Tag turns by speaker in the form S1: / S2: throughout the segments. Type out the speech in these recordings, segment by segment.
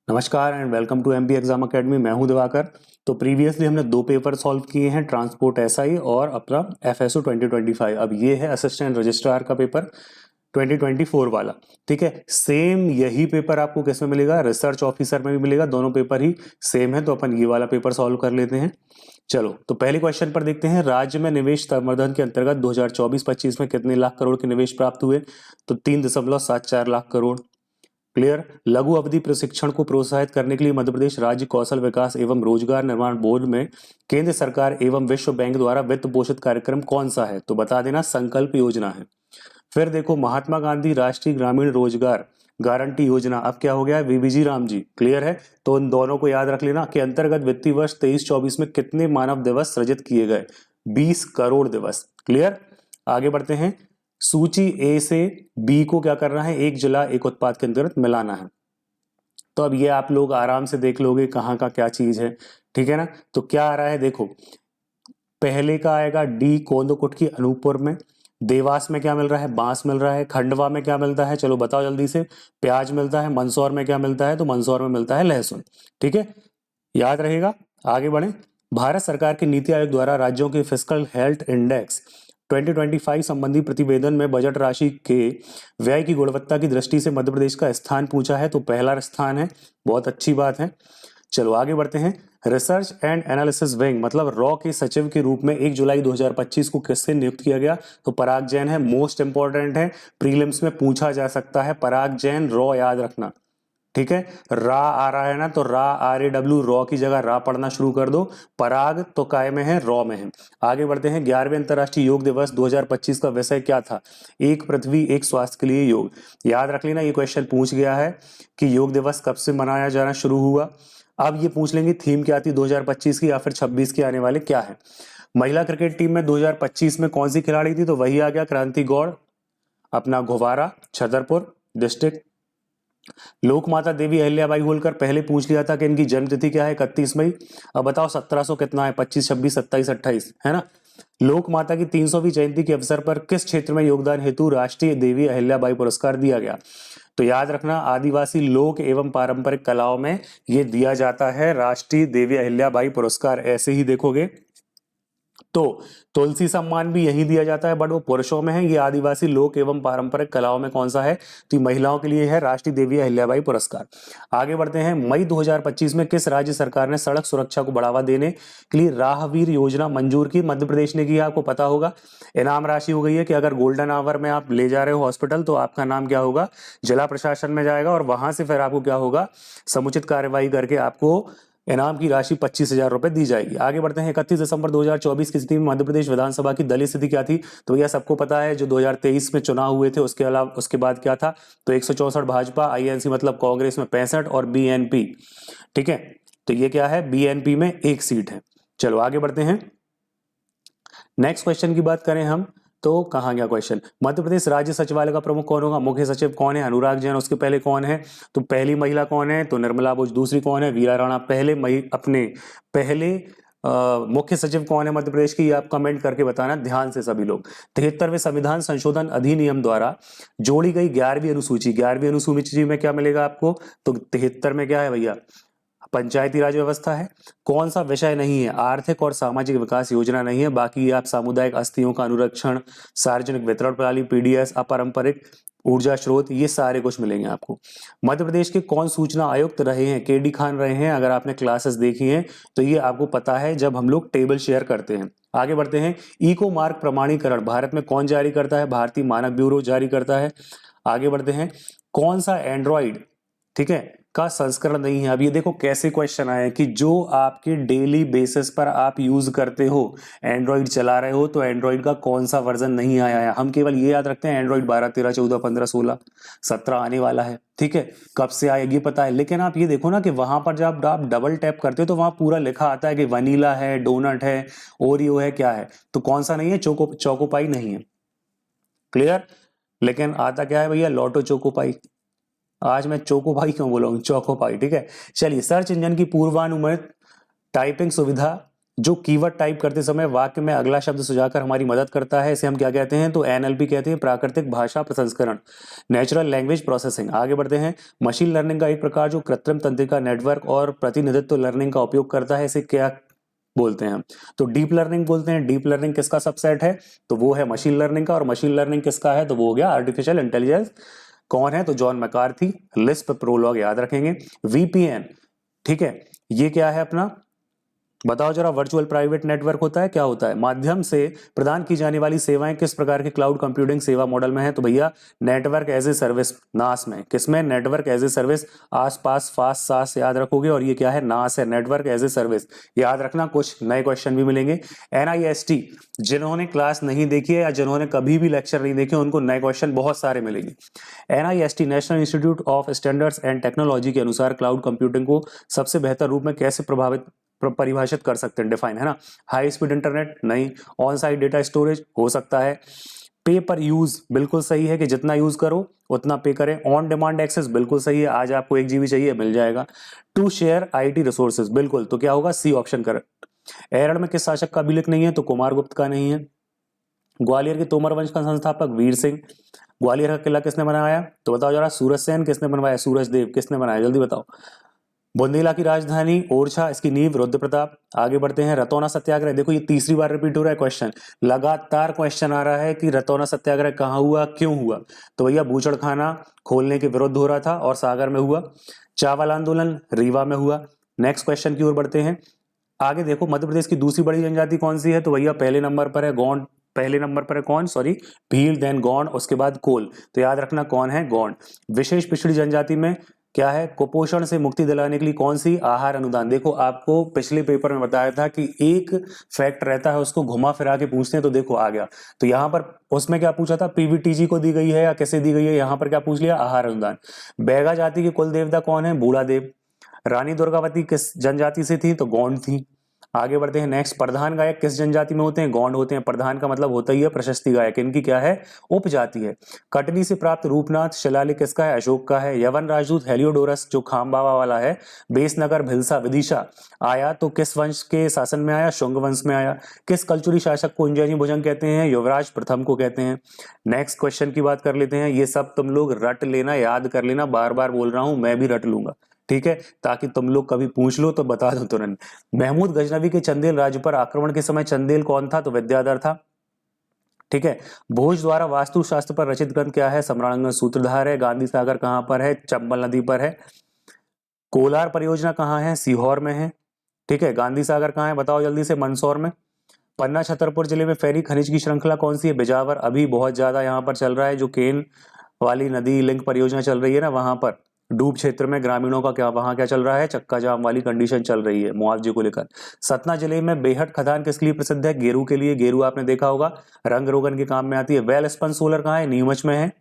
S1: नमस्कार and welcome to MP exam academy. मैं हूं दिवाकर। तो प्रीवियसली हमने दो पेपर सॉल्व किए हैं, ट्रांसपोर्ट एसआई और अपना एफएसओ 2025। अब ये है असिस्टेंट रजिस्ट्रार का पेपर 2024 वाला। ठीक है, सेम यही पेपर आपको किस में मिलेगा, रिसर्च ऑफिसर में भी मिलेगा। दोनों पेपर ही सेम है, तो अपन ये वाला पेपर सॉल्व कर लेते हैं। चलो, तो पहले क्वेश्चन पर देखते हैं। राज्य में निवेश संवर्धन के अंतर्गत 2024-25 में कितने लाख करोड़ के निवेश प्राप्त हुए? तो 3.74 लाख करोड़। क्लियर। लघु अवधि प्रशिक्षण को प्रोत्साहित करने के लिए मध्य प्रदेश राज्य कौशल विकास एवं रोजगार निर्माण बोर्ड में केंद्र सरकार एवं विश्व बैंक द्वारा वित्त पोषित कार्यक्रम कौन सा है? तो बता देना, संकल्प योजना है। फिर देखो, महात्मा गांधी राष्ट्रीय ग्रामीण रोजगार गारंटी योजना, अब क्या हो गया है? वीबीजी राम जी। क्लियर है, तो इन दोनों को याद रख लेना के अंतर्गत वित्तीय वर्ष 23-24 में कितने मानव दिवस सृजित किए गए? 20 करोड़ दिवस। क्लियर। आगे बढ़ते हैं। सूची ए से बी को क्या करना है? एक जिला एक उत्पाद के अंतर्गत मिलाना है। तो अब ये आप लोग आराम से देख लोगे कहाँ का क्या चीज है। ठीक है ना। तो क्या आ रहा है देखो, पहले का आएगा डी कोंदकुट की अनूपपुर में। देवास में क्या मिल रहा है? बांस मिल रहा है। खंडवा में क्या मिलता है? चलो बताओ जल्दी से। प्याज मिलता है। मंदसौर में क्या मिलता है? तो मंदसौर में मिलता है लहसुन। ठीक है, याद रहेगा। आगे बढ़े। भारत सरकार के नीति आयोग द्वारा राज्यों के फिस्कल हेल्थ इंडेक्स 2025 संबंधी प्रतिवेदन में बजट राशि के व्यय की गुणवत्ता की दृष्टि से मध्य प्रदेश का स्थान पूछा है, तो पहला स्थान है। बहुत अच्छी बात है। चलो आगे बढ़ते हैं। रिसर्च एंड एनालिसिस विंग मतलब रॉ के सचिव के रूप में 1 जुलाई 2025 को किससे नियुक्त किया गया? तो पराग जैन है। मोस्ट इंपॉर्टेंट है, प्रीलिम्स में पूछा जा सकता है। पराग जैन, रॉ याद रखना। ठीक है, रा आ रहा है ना, तो रा RAW, रॉ की जगह रा पढ़ना शुरू कर दो। पराग तो काय में है? रॉ में है। आगे बढ़ते हैं। 11वें अंतर्राष्ट्रीय योग दिवस 2025 का विषय क्या था? एक पृथ्वी एक स्वास्थ्य के लिए योग। याद रख लेना, ये क्वेश्चन पूछ गया है कि योग दिवस कब से मनाया जाना शुरू हुआ। अब ये पूछ लेंगे थीम क्या थी 2025 की या फिर 26 की आने वाले क्या है। महिला क्रिकेट टीम में 2025 में कौन सी खिलाड़ी थी? तो वही आ गया, क्रांति गौड़, अपना घोवारा, छतरपुर डिस्ट्रिक्ट। लोक माता देवी अहिल्याबाई होलकर पहले पूछ लिया था कि इनकी जन्म तिथि क्या है? 31 मई। अब बताओ 1700 कितना है? 25, 26, 27, 28 है ना। लोक माता की 300वीं जयंती के अवसर पर किस क्षेत्र में योगदान हेतु राष्ट्रीय देवी अहिल्याबाई पुरस्कार दिया गया? तो याद रखना, आदिवासी लोक एवं पारंपरिक कलाओं में यह दिया जाता है राष्ट्रीय देवी अहिल्याबाई पुरस्कार। ऐसे ही देखोगे तो तुलसी सम्मान भी यही दिया जाता है, बट वो पुरुषों में है। ये आदिवासी लोक एवं पारंपरिक कलाओं में कौन सा है? तो महिलाओं के लिए है राष्ट्रीय देवी अहिल्याबाई पुरस्कार। आगे बढ़ते हैं। मई 2025 में किस राज्य सरकार ने सड़क सुरक्षा को बढ़ावा देने के लिए राहवीर योजना मंजूर की? मध्य प्रदेश ने की, आपको पता होगा। इनाम राशि हो गई है कि अगर गोल्डन आवर में आप ले जा रहे हो हॉस्पिटल, तो आपका नाम क्या होगा? जिला प्रशासन में जाएगा और वहां से फिर आपको क्या होगा? समुचित कार्यवाही करके आपको इनाम की राशि 25,000 रुपए दी जाएगी। आगे बढ़ते हैं। 31 दिसंबर 2024 की स्थिति में मध्य प्रदेश विधानसभा की दलीय स्थिति क्या थी? तो यह सबको पता है, जो 2023 में चुनाव हुए थे उसके अलावा उसके बाद क्या था? तो 164 भाजपा, INC मतलब कांग्रेस में 65 और BNP। ठीक है, तो ये क्या है? BNP में एक सीट है। चलो आगे बढ़ते हैं। नेक्स्ट क्वेश्चन की बात करें हम, तो कहाँ गया क्वेश्चन? मध्य प्रदेश राज्य सचिवालय का प्रमुख कौन होगा? मुख्य सचिव कौन है? अनुराग जैन। उसके पहले कौन है? तो पहली महिला कौन है? तो निर्मला बुच। दूसरी कौन है? वीरा राणा। पहले मुख्य सचिव कौन है मध्य प्रदेश की? आप कमेंट करके बताना ध्यान से सभी लोग। 73वें संविधान संशोधन अधिनियम द्वारा जोड़ी गई 11वीं अनुसूची, 11वीं अनुसूची में क्या मिलेगा आपको? तो 73 में क्या है भैया? पंचायती राज व्यवस्था है। कौन सा विषय नहीं है? आर्थिक और सामाजिक विकास योजना नहीं है। बाकी आप सामुदायिक अस्थियों का अनुरक्षण, सार्वजनिक वितरण प्रणाली, PDS, अपारंपरिक ऊर्जा स्रोत, ये सारे कुछ मिलेंगे आपको। मध्य प्रदेश के कौन सूचना आयुक्त रहे हैं? KD खान रहे हैं। अगर आपने क्लासेस देखी हैं तो ये आपको पता है, जब हम लोग टेबल शेयर करते हैं। आगे बढ़ते हैं। इको मार्क प्रमाणीकरण भारत में कौन जारी करता है? भारतीय मानक ब्यूरो जारी करता है। आगे बढ़ते हैं। कौन सा एंड्रॉइड, ठीक है, का संस्करण नहीं है? अब ये देखो कैसे क्वेश्चन आए कि जो आपके डेली बेसिस पर आप यूज करते हो, एंड्रॉइड चला रहे हो, तो एंड्रॉइड का कौन सा वर्जन नहीं आया है? हम केवल ये याद रखते हैं एंड्रॉइड 12, 13, 14, 15, 16, 17 आने वाला है। ठीक है, कब से आएगी पता है, लेकिन आप ये देखो ना कि वहां पर जब आप डबल टैप करते हो तो वहां पूरा लिखा आता है कि वनीला है, डोनट है, ओरियो है, क्या है। तो कौन सा नहीं है? चोकोपाई नहीं है। क्लियर। लेकिन आता क्या है भैया? Lato Choco Pie. आज मैं चोकोपाई क्यों बोला हूं? चोकोपाई। ठीक है, चलिए। सर्च इंजन की पूर्वानुमानित टाइपिंग सुविधा जो कीवर्ड टाइप करते समय वाक्य में अगला शब्द सुझाकर हमारी मदद करता है, इसे हम क्या कहते हैं? तो एनएलपी कहते हैं, प्राकृतिक भाषा प्रसंस्करण, नेचुरल लैंग्वेज प्रोसेसिंग। आगे बढ़ते हैं। मशीन लर्निंग का एक प्रकार जो कृत्रिम तंत्रिका नेटवर्क और प्रतिनिधित्व लर्निंग का उपयोग करता है, इसे क्या बोलते हैं? तो डीप लर्निंग बोलते हैं। डीप लर्निंग किसका सबसेट है? तो वो है मशीन लर्निंग का। और मशीन लर्निंग किसका है? तो वो हो गया आर्टिफिशियल इंटेलिजेंस। कौन है? तो जॉन मैकार्थी। लिस्प, प्रोलॉग याद रखेंगे। वीपीएन, ठीक है, ये क्या है अपना? बताओ जरा। वर्चुअल प्राइवेट नेटवर्क होता है, क्या होता है? माध्यम से प्रदान की जाने वाली सेवाएं किस प्रकार के क्लाउड कंप्यूटिंग सेवा मॉडल में है? तो भैया network as a service, NaaS में। किसमें? Network as a service. IaaS PaaS FaaS SaaS याद रखोगे, और ये क्या है? नास है, नेटवर्क एज ए सर्विस। याद रखना, कुछ नए क्वेश्चन भी मिलेंगे। एनआईएसटी, जिन्होंने क्लास नहीं देखी है या जिन्होंने कभी भी लेक्चर नहीं देखे, उनको नए क्वेश्चन बहुत सारे मिलेंगे। NIST, national institute of standards and technology के अनुसार क्लाउड कंप्यूटिंग को सबसे बेहतर रूप में कैसे परिभाषित कर सकते हैं? डिफाइन, है ना। हाई स्पीड इंटरनेट नहीं। ऑन साइट डेटा स्टोरेज हो सकता है। पे पर यूज बिल्कुल सही है कि जितना यूज करो उतना पे करें। ऑन डिमांड एक्सेस बिल्कुल सही है, आज आपको 1 GB चाहिए मिल जाएगा। टू शेयर आईटी रिसोर्सेज बिल्कुल, तो क्या होगा? C option correct. एरड़ में किस शासक का अभिलेख नहीं है? तो कुमारगुप्त का नहीं है। ग्वालियर के तोमर वंश का संस्थापक वीर सिंह। ग्वालियर का किला किसने बनाया? तो बताओ जरा। सूरज सेन। किसने बनवाया? सूरज देव। किसने बनाया? जल्दी बताओ। बुंदेला की राजधानी ओरछा, इसकी नींव रुद्र प्रताप। आगे बढ़ते हैं। रतौना सत्याग्रह, देखो ये तीसरी बार रिपीट हो रहा है क्वेश्चन, लगातार क्वेश्चन आ रहा है कि रतौना सत्याग्रह कहाँ हुआ, क्यों हुआ? तो भैया बूचड़खाना खोलने के विरुद्ध हो रहा था और सागर में हुआ। चावल आंदोलन रीवा में हुआ। नेक्स्ट क्वेश्चन की ओर बढ़ते हैं। आगे देखो, मध्य प्रदेश की दूसरी बड़ी जनजाति कौन सी है? तो भैया पहले नंबर पर है गौंड। पहले नंबर पर है कौन? सॉरी, भील, देन गौंड, उसके बाद कोल। तो याद रखना कौन है? गौंड। विशेष पिछड़ी जनजाति में क्या है? कुपोषण से मुक्ति दिलाने के लिए कौन सी? आहार अनुदान। देखो आपको पिछले पेपर में बताया था कि एक फैक्ट रहता है, उसको घुमा फिरा के पूछते हैं, तो देखो आ गया। तो यहाँ पर उसमें क्या पूछा था? पीवीटीजी को दी गई है या कैसे दी गई है? यहाँ पर क्या पूछ लिया? आहार अनुदान। बैगा जाति के कुल देवता कौन है? बूढ़ा देव। रानी दुर्गावती किस जनजाति से थी? तो गौंड थी। आगे बढ़ते हैं। नेक्स्ट, प्रधान गायक किस जनजाति में होते हैं? गौंड होते हैं। प्रधान का मतलब होता ही है प्रशस्ति गायक, इनकी क्या है? उपजाति है। कटनी से प्राप्त रूपनाथ शिलालेख किसका है? अशोक का है। यवन राजदूत हेलियोडोरस जो खामबावा वाला है, बेसनगर, भिलसा, विदिशा आया तो किस वंश के शासन में आया? शुंग वंश में आया। किस कलचुरी शासक को उज्जैनी भुजंग कहते हैं? युवराज प्रथम को कहते हैं। नेक्स्ट क्वेश्चन की बात कर लेते हैं। ये सब तुम लोग रट लेना, याद कर लेना, बार बार बोल रहा हूं, मैं भी रट लूंगा, ठीक है, ताकि तुम लोग कभी पूछ लो तो बता दो तुरंत। महमूद गजनवी के चंदेल राज्य पर आक्रमण के समय चंदेल कौन था? तो विद्याधर था, ठीक है। भोज द्वारा वास्तुशास्त्र पर रचित ग्रंथ क्या है? सम्रांगण सूत्रधार है। गांधी सागर कहां पर है? चंबल नदी पर है। कोलार परियोजना कहां है? सीहोर में है, ठीक है। गांधी सागर कहां है? बताओ जल्दी से। मंदसौर में। पन्ना छतरपुर जिले में फेरी खनिज की श्रृंखला कौन सी है? बिजावर। अभी बहुत ज्यादा यहाँ पर चल रहा है, जो केन वाली नदी लिंक परियोजना चल रही है ना, वहां पर डूब क्षेत्र में ग्रामीणों का क्या, वहां क्या चल रहा है? चक्का जाम वाली कंडीशन चल रही है मुआवजे को लेकर। सतना जिले में बेहट खदान किसके लिए प्रसिद्ध है? गेरू के लिए। गेरू आपने देखा होगा, रंग रोगन के काम में आती है। वेल स्पन सोलर कहाँ है? नीमच में है।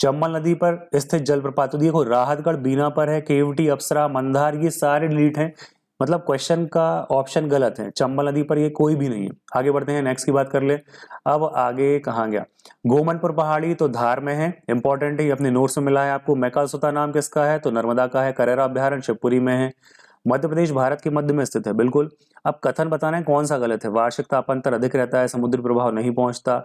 S1: चंबल नदी पर स्थित जलप्रपात, तो देखो राहतगढ़ बीना पर है। केवटी, अप्सरा, मंदार, ये सारे डिलीट हैं, मतलब क्वेश्चन का ऑप्शन गलत है। चंबल नदी पर ये कोई भी नहीं है। आगे बढ़ते हैं, नेक्स्ट की बात कर ले। अब आगे कहाँ गया? गोमनपुर पहाड़ी तो धार में है, इंपॉर्टेंट है, अपने नोट्स में मिला है आपको। मैकालसुता नाम किसका है? तो नर्मदा का है। करेरा अभ्यारण्य शिवपुरी में है। मध्य प्रदेश भारत के मध्य में स्थित है, बिल्कुल। अब कथन बताना है कौन सा गलत है। वार्षिक तापांतर अधिक रहता है, समुद्री प्रभाव नहीं पहुंचता,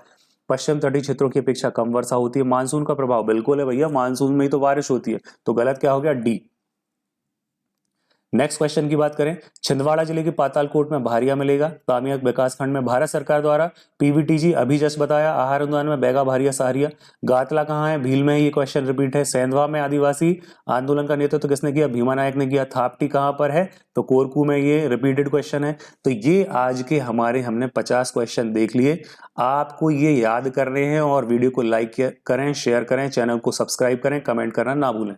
S1: पश्चिम तटीय क्षेत्रों की अपेक्षा कम वर्षा होती है, मानसून का प्रभाव बिल्कुल है भैया, मानसून में ही तो बारिश होती है। तो गलत क्या हो गया? डी। नेक्स्ट क्वेश्चन की बात करें। छिंदवाड़ा जिले के पातालकोट में भारिया मिलेगा। कामियाक विकास खंड में भारत सरकार द्वारा पीवीटीजी अभी जस्ट बताया। आहार अनुदान में बैगा, भारिया, सहारिया। गातला कहाँ है? भील में। ये क्वेश्चन रिपीट है। सेंधवा में आदिवासी आंदोलन का नेतृत्व किसने किया? भीमा नायक ने किया। थापटी कहाँ पर है? तो कोरकू में। ये रिपीटेड क्वेश्चन है। तो ये आज के हमने 50 क्वेश्चन देख लिए। आपको ये याद करने हैं और वीडियो को लाइक करें, शेयर करें, चैनल को सब्सक्राइब करें, कमेंट करना ना भूलें।